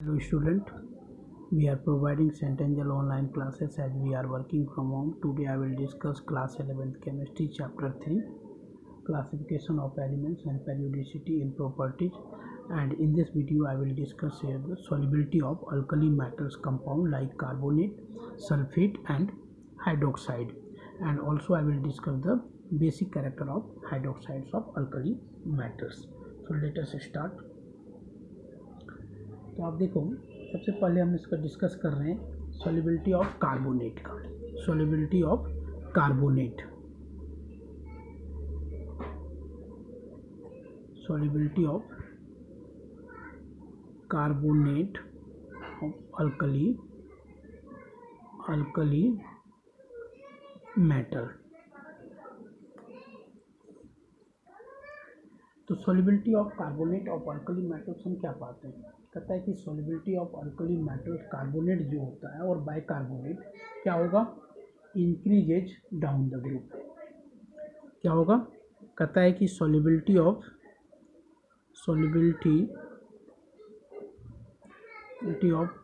Hello student, we are providing Centennial online classes as we are working from home. Today I will discuss class 11th chemistry chapter 3 classification of elements and periodicity in properties, and in this video I will discuss here the solubility of alkali metals compound like carbonate, sulfate and hydroxide, and also I will discuss the basic character of hydroxides of alkali metals. So let us start. तो आप देखो, सबसे पहले हम इसका discuss कर रहे हैं सॉल्युबिलिटी ऑफ कार्बोनेट का। Solubility of carbonate, solubility of carbonate of alkali metal. तो solubility of carbonate of alkali metals हम क्या पाते हैं, कहता है कि solubility of alkali metals carbonate जो होता है और बाइकार्बोनेट क्या होगा, इंक्रीजेज डाउन द ग्रुप। क्या होगा, कहता है कि सॉल्युबिलिटी ऑफ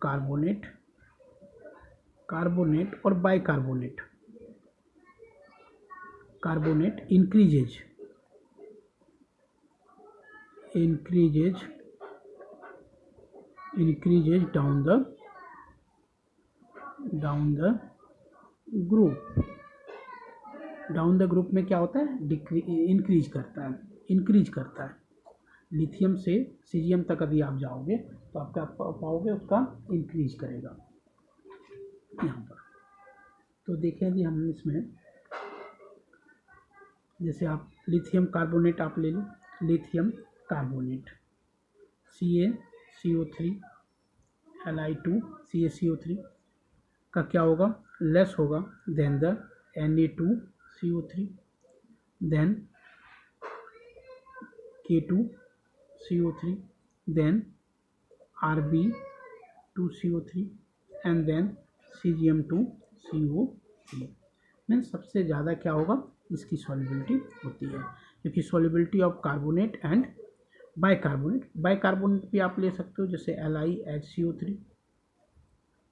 कार्बोनेट और bicarbonate increases down the group. Down the group में क्या होता है, इंक्रीज करता है। लिथियम से सीजियम तक यदि आप जाओगे तो आप क्या पाओगे, उसका इंक्रीज करेगा यहाँ पर। तो देखें यदि हम इसमें, जैसे आप लिथियम कार्बोनेट आप ले लो, lithium carbonate CaCO3 Li2 CaCO3 का क्या होगा, लेस होगा then the Na2CO3 then K2CO3 then Rb2CO3 and then Cgm2CO3। Means सबसे ज़्यादा क्या होगा, इसकी सॉल्युबिलिटी होती है, क्योंकि solubility of carbonate and bicarbonate भी आप ले सकते हो, जैसे LiHCO3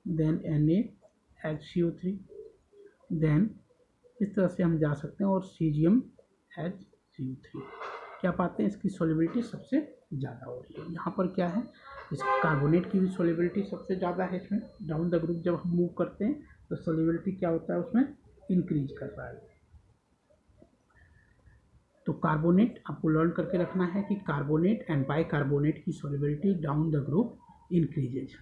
देन NaHCO3 देन इस तरह से हम जा सकते हैं, और CgMHCO3 क्या पाते हैं, इसकी सॉल्युबिलिटी सबसे ज़्यादा हो रही है। यहाँ पर क्या है, इस कार्बोनेट की भी सॉल्युबिलिटी सबसे ज़्यादा है। इसमें डाउन द ग्रुप जब हम मूव करते हैं तो सॉल्युबिलिटी क्या होता है, उसमें इंक्रीज कर रहा है। तो कार्बोनेट आपको लर्न करके रखना है कि कार्बोनेट एंड बाइकार्बोनेट की solubility down the group increases.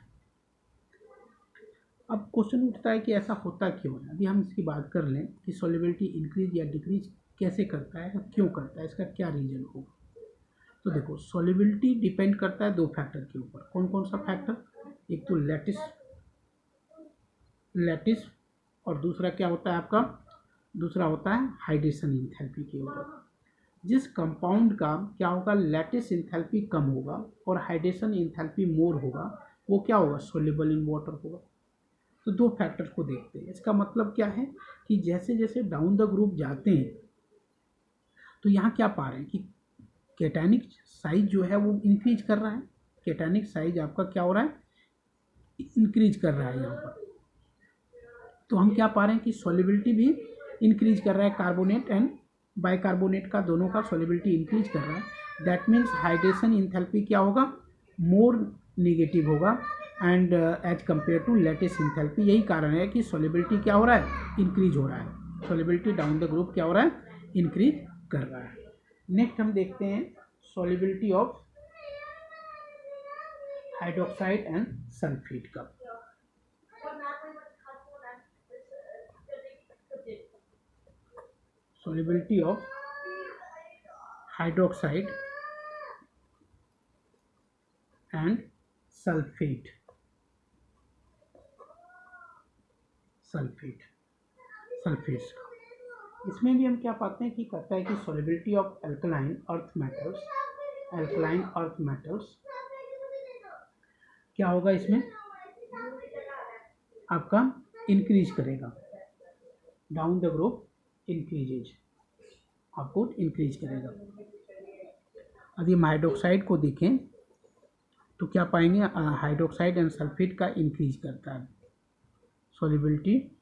अब क्वेश्चन उठता है कि ऐसा होता क्यों है। अभी हम इसकी बात कर लें कि सॉल्युबिलिटी इंक्रीज या डिक्रीज कैसे करता है, क्यों करता है, इसका क्या रीजन होगा। तो देखो, सॉल्युबिलिटी डिपेंड करता है दो फैक्टर के ऊपर। कौन कौन सा फैक्टर, एक तो लैटिस और दूसरा क्या होता है आपका, दूसरा होता है हाइड्रेशन एंथैल्पी के ऊपर। जिस कंपाउंड का क्या होगा, लैटिस एंथैल्पी कम होगा और हाइड्रेशन एंथैल्पी मोर होगा, वो क्या होगा, सोल्यूबल इन वाटर होगा। तो दो फैक्टर्स को देखते हैं। इसका मतलब क्या है कि जैसे जैसे डाउन द ग्रुप जाते हैं तो यहाँ क्या पा रहे हैं कि कैटायनिक साइज जो है वो इंक्रीज कर रहा है। कैटायनिक साइज आपका क्या हो रहा है, इंक्रीज कर रहा है यहाँ पर। तो हम क्या पा रहे हैं कि सॉल्युबिलिटी भी इंक्रीज कर रहा है, कार्बोनेट एंड बाइकार्बोनेट का दोनों का सॉल्युबिलिटी इंक्रीज कर रहा है। दैट मीन्स हाइड्रेशन एंथैल्पी क्या होगा, मोर नेगेटिव होगा and as compare to lattice enthalpy. यही कारण है कि सॉल्युबिलिटी क्या हो रहा है, इंक्रीज हो रहा है। सॉल्युबिलिटी डाउन द ग्रुप क्या हो रहा है, इंक्रीज कर रहा है। नेक्स्ट हम देखते हैं solubility of hydroxide and sulphate का। solubility of hydroxide and sulfates का। इसमें भी हम क्या पाते हैं कि कहता है कि solubility of alkaline earth metals क्या होगा, इसमें आपका इंक्रीज करेगा, डाउन द ग्रुप इंक्रीजेज, आपको इंक्रीज करेगा। यदि हम हाइड्रोक्साइड को देखें तो क्या पाएंगे, हाइड्रोक्साइड एंड सल्फेट का इंक्रीज करता है, solubility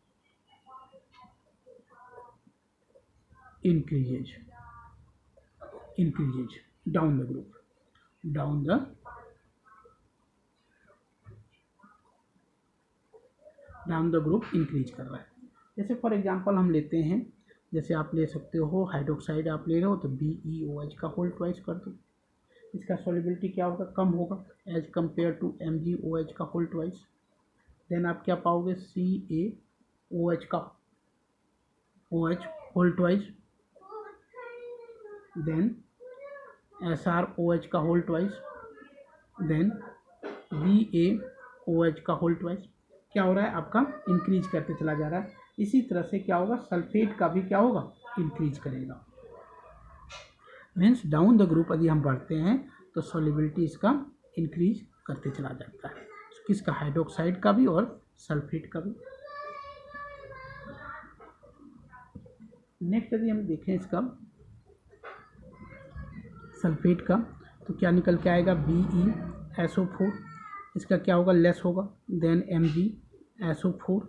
increases down the group increase कर रहा है। जैसे फॉर एग्जांपल हम लेते हैं, जैसे आप ले सकते हो हाइड्रोक्साइड आप ले रहे हो तो BeOH का होल ट्वाइस कर दो, इसका सॉल्युबिलिटी क्या होगा, कम होगा एज कंपेयर टू MgOH का होल ट्वाइस। देन आप क्या पाओगे, CaOH का OH whole twice, then SrOH का होल ट्वाइस, देन VaOH का होल ट्वाइस। क्या हो रहा है, आपका इंक्रीज करते चला जा रहा है। इसी तरह से क्या होगा, सल्फेट का भी क्या होगा, इंक्रीज करेगा। मीन्स डाउन द ग्रुप यदि हम बढ़ते हैं तो सॉल्युबिलिटी इसका इंक्रीज करते चला जाता है, किसका, हाइड्रोक्साइड का भी और सल्फेट का भी। नेक्स्ट यदि हम देखें इसका सल्फेट का, तो क्या निकल के आएगा, BeSO4, इसका क्या होगा, लेस होगा, then MgSO4,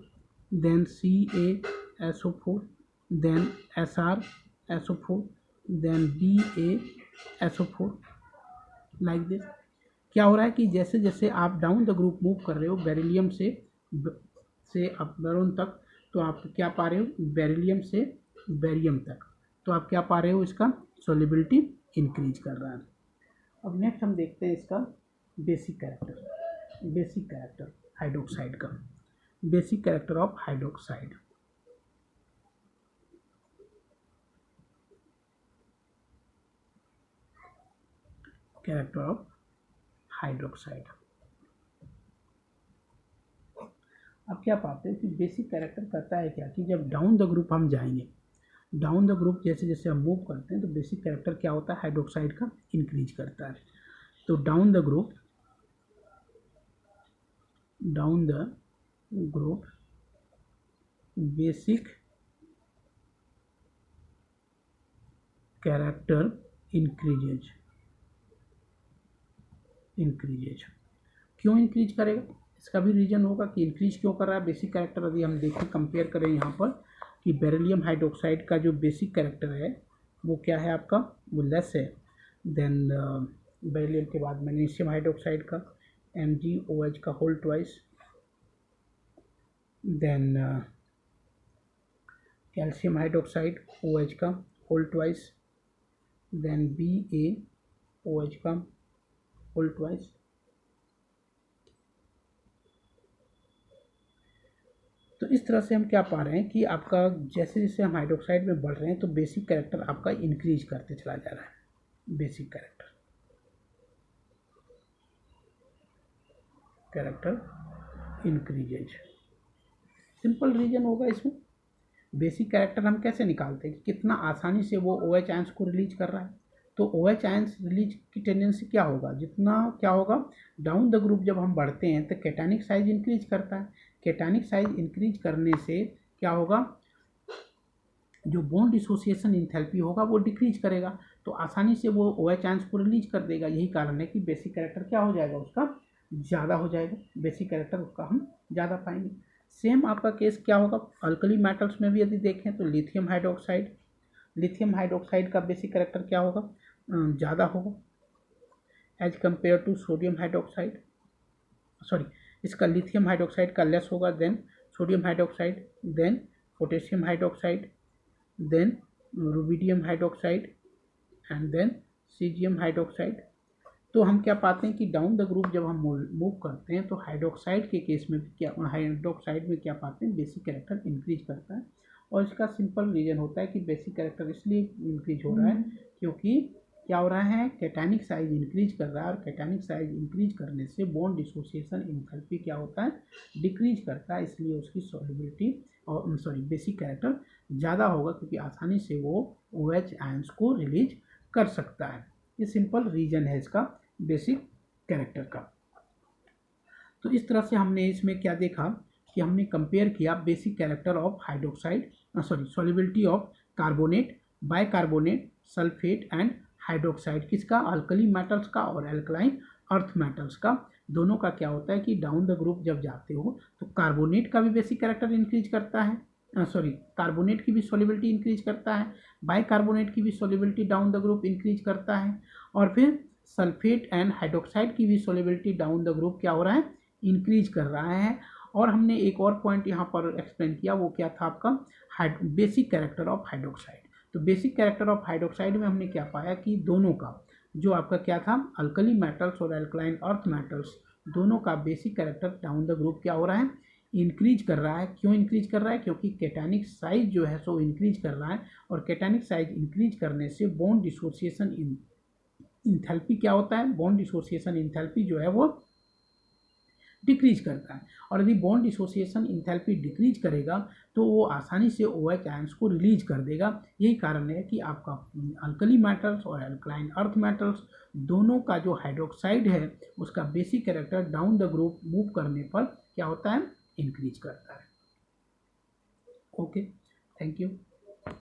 then CaSO4, then SrSO4, then BaSO4, like this. क्या हो रहा है कि जैसे जैसे आप डाउन द ग्रुप मूव कर रहे हो बेरिलियम से अब बोरोन तक, तो आप क्या पा रहे हो, बेरिलियम से बेरियम तक, तो आप क्या पा रहे हो, इसका सॉल्युबिलिटी इंक्रीज कर रहा है। अब नेक्स्ट हम देखते हैं इसका बेसिक कैरेक्टर हाइड्रोक्साइड का, basic character of hydroxide. Character of hydroxide, अब क्या पाते हैं कि बेसिक कैरेक्टर करता है क्या, कि जब डाउन द ग्रुप हम जाएंगे, डाउन द ग्रुप जैसे जैसे हम मूव करते हैं तो बेसिक कैरेक्टर क्या होता है, हाइड्रोक्साइड का इंक्रीज करता है। तो down the group basic character increases. क्यों इंक्रीज करेगा, इसका भी रीजन होगा कि इंक्रीज क्यों कर रहा है बेसिक कैरेक्टर। यदि हम देखें, कंपेयर करें यहाँ पर कि बेरिलियम हाइड्रोक्साइड का जो बेसिक कैरेक्टर है वो क्या है आपका, वो लेस है देन बेरिलियम के बाद मैग्नीशियम हाइड्रोक्साइड का MgOH का whole twice, then calcium hydroxide OH का होल ट्वाइस, देन BaOH का होल ट्वाइस। तो इस तरह से हम क्या पा रहे हैं कि आपका जैसे जैसे हम हाइड्रोक्साइड में बढ़ रहे हैं तो बेसिक कैरेक्टर आपका इंक्रीज करते चला जा रहा है, basic character increases. Simple reason होगा इसमें, बेसिक कैरेक्टर हम कैसे निकालते हैं कि कितना आसानी से वो OH आयंस को रिलीज कर रहा है। तो OH आयंस रिलीज की टेंडेंसी क्या होगा, जितना क्या होगा, डाउन द ग्रुप जब हम बढ़ते हैं तो कैटानिक साइज इंक्रीज करता है, कैटानिक साइज इंक्रीज करने से क्या होगा, जो बॉन्ड डिसोसिएशन इंथैल्पी होगा वो डिक्रीज करेगा, तो आसानी से वो OH आयंस को रिलीज कर देगा। यही कारण है कि बेसिक कैरेक्टर क्या हो जाएगा, उसका ज़्यादा हो जाएगा, बेसिक कैरेक्टर उसका हम ज़्यादा पाएंगे। सेम आपका केस क्या होगा अल्कली मेटल्स में भी यदि देखें तो लिथियम हाइड्रोक्साइड का बेसिक कैरेक्टर क्या होगा, ज़्यादा होगा as compare to sodium hydroxide, sorry इसका लिथियम हाइड्रोक्साइड का लेस होगा then sodium hydroxide, then potassium hydroxide, then rubidium hydroxide and then caesium hydroxide. तो हम क्या पाते हैं कि डाउन द ग्रुप जब हम मूव करते हैं तो हाइड्रोक्साइड के केस में भी क्या, हाइड्रोक्साइड में क्या पाते हैं, बेसिक कैरेक्टर इंक्रीज करता है। और इसका सिंपल रीजन होता है कि बेसिक कैरेक्टर इसलिए इंक्रीज हो रहा है क्योंकि क्या हो रहा है, कैटानिक साइज इंक्रीज कर रहा है, और कैटानिक साइज इंक्रीज करने से बॉन्ड डिसोसिएशन एंथैल्पी क्या होता है, डिक्रीज करता है, इसलिए उसकी सॉल्युबिलिटी और बेसिक कैरेक्टर ज़्यादा होगा क्योंकि आसानी से वो OH आयंस को रिलीज कर सकता है। ये सिंपल रीजन है इसका बेसिक कैरेक्टर का। तो इस तरह से हमने इसमें क्या देखा कि हमने कंपेयर किया basic character of hydroxide, solubility of carbonate, bicarbonate, sulphate and hydroxide, किसका, अल्कली मेटल्स का और एल्कलाइन अर्थ मेटल्स का, दोनों का क्या होता है कि डाउन द ग्रुप जब जाते हो तो कार्बोनेट का भी बेसिक कैरेक्टर इंक्रीज करता है, कार्बोनेट की भी सॉल्युबिलिटी इंक्रीज करता है, बाइकार्बोनेट की भी solubility down the group increase करता है, और फिर सल्फेट एंड हाइड्रोक्साइड की भी सॉल्युबिलिटी डाउन द ग्रुप क्या हो रहा है, इंक्रीज कर रहा है। और हमने एक और पॉइंट यहाँ पर एक्सप्लेन किया, वो क्या था आपका बेसिक कैरेक्टर ऑफ हाइड्रोक्साइड। तो बेसिक कैरेक्टर ऑफ हाइड्रोक्साइड में हमने क्या पाया कि दोनों का जो आपका क्या था, अल्कली मेटल्स और अल्कलाइन अर्थ मेटल्स दोनों का basic character down the group क्या हो रहा है, इंक्रीज कर रहा है। क्यों इंक्रीज कर रहा है, क्योंकि कैटानिक साइज जो है सो इंक्रीज कर रहा है, और कैटानिक साइज इंक्रीज करने से बॉन्ड डिसोसिएशन इंथैल्पी क्या होता है, बॉन्ड डिसोसिएशन इंथैल्पी जो है वो डिक्रीज करता है। और यदि बॉन्ड डिसोसिएशन इंथैल्पी डिक्रीज करेगा तो वो आसानी से OH आयंस को रिलीज कर देगा। यही कारण है कि आपका अल्कली मेटल्स और अल्कलाइन अर्थ मेटल्स दोनों का जो हाइड्रोक्साइड है उसका basic character down the group move करने पर क्या होता है, इंक्रीज करता है। Okay, thank you.